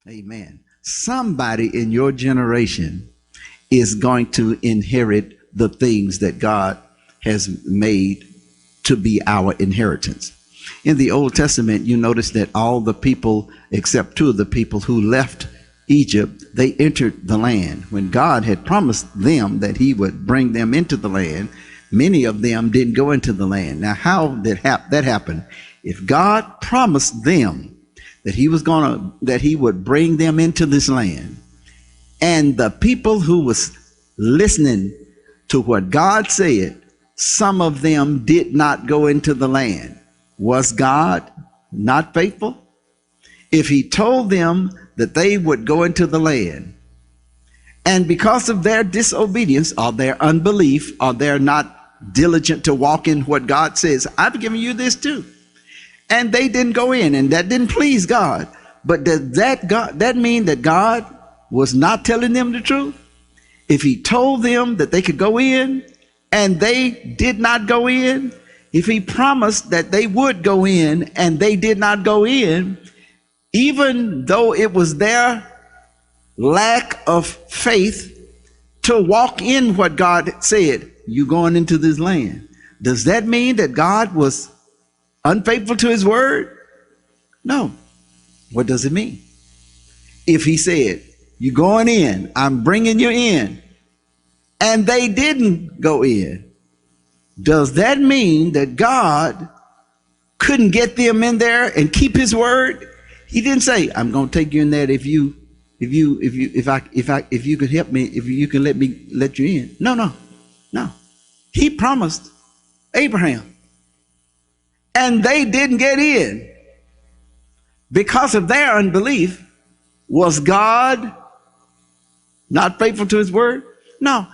Amen. Somebody in your generation is going to inherit the things that God has made to be our inheritance. In the Old Testament, you notice that all the people, except two of the people who left Egypt, they entered the land. When God had promised them that he would bring them into the land, many of them didn't go into the land. Now, how did that happen? If God promised them that he would bring them into this land, and the people who was listening to what God said, some of them did not go into the land. Was God not faithful? If he told them that they would go into the land, and because of their disobedience or their unbelief, or they're not diligent to walk in what God says, I've given you this too, and they didn't go in, and that didn't please God. But does that mean that God was not telling them the truth? If he told them that they could go in and they did not go in, if he promised that they would go in and they did not go in, even though it was their lack of faith to walk in what God said, you going into this land, does that mean that God was unfaithful to his word? No. What does it mean? If he said, you're going in, I'm bringing you in, and they didn't go in, does that mean that God couldn't get them in there and keep his word? He didn't say, I'm going to take you in there if you could help me, if you can let you in. No. He promised Abraham, and they didn't get in because of their unbelief. Was God not faithful to his word? No.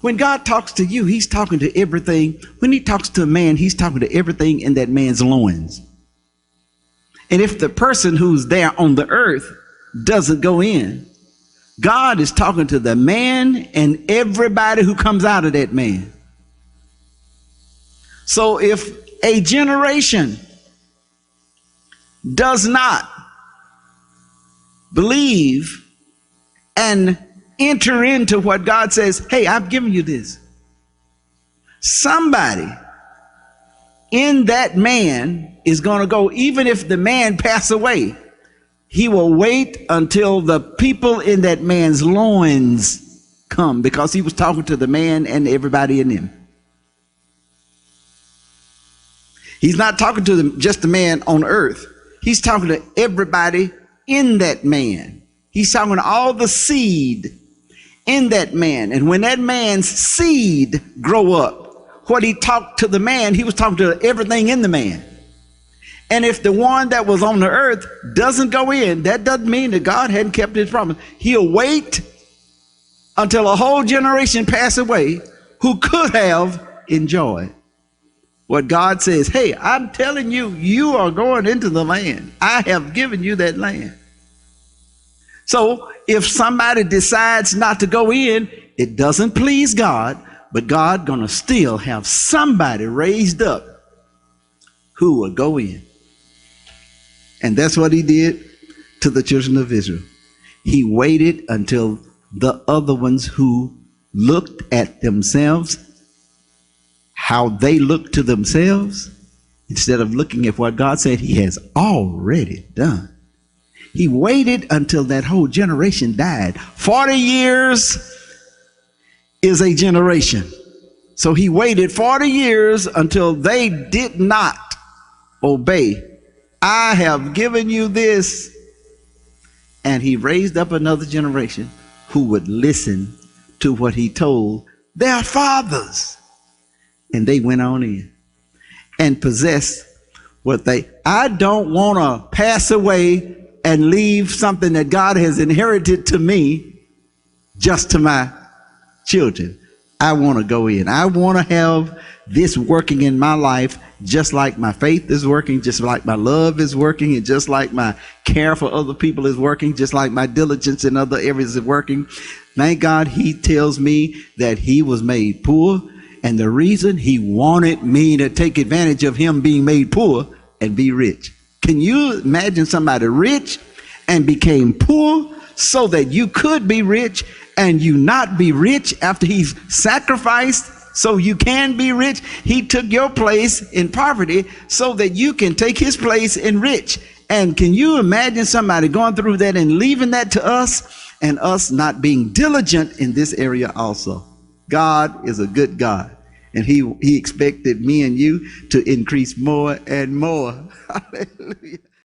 When God talks to you, he's talking to everything. When he talks to a man, he's talking to everything in that man's loins. And if the person who's there on the earth doesn't go in, God is talking to the man and everybody who comes out of that man. So if a generation does not believe and enter into what God says, hey, I've given you this, somebody in that man is going to go. Even if the man pass away, he will wait until the people in that man's loins come, because he was talking to the man and everybody in him. He's not talking to just the man on earth. He's talking to everybody in that man. He's talking to all the seed in that man. And when that man's seed grow up, what he talked to the man, he was talking to everything in the man. And if the one that was on the earth doesn't go in, that doesn't mean that God hadn't kept his promise. He'll wait until a whole generation pass away who could have enjoyed what God says. Hey, I'm telling you, you are going into the land. I have given you that land. So if somebody decides not to go in, it doesn't please God, but God gonna still have somebody raised up who will go in. And that's what he did to the children of Israel. He waited until the other ones who looked at themselves, how they looked to themselves, instead of looking at what God said he has already done. He waited until that whole generation died. 40 years is a generation. So he waited 40 years until they did not obey. I have given you this. And he raised up another generation who would listen to what he told their fathers. And they went on in and possessed what I don't want to pass away and leave something that God has inherited to me just to my children. I want to go in. I want to have this working in my life, just like my faith is working, just like my love is working, and just like my care for other people is working, just like my diligence in other areas is working. Thank God he tells me that he was made poor, and the reason he wanted me to take advantage of him being made poor and be rich. Can you imagine somebody rich and became poor so that you could be rich, and you not be rich after he's sacrificed so you can be rich. He took your place in poverty so that you can take his place in rich. And can you imagine somebody going through that and leaving that to us, and us not being diligent in this area also? God is a good God, and he expected me and you to increase more and more. Hallelujah.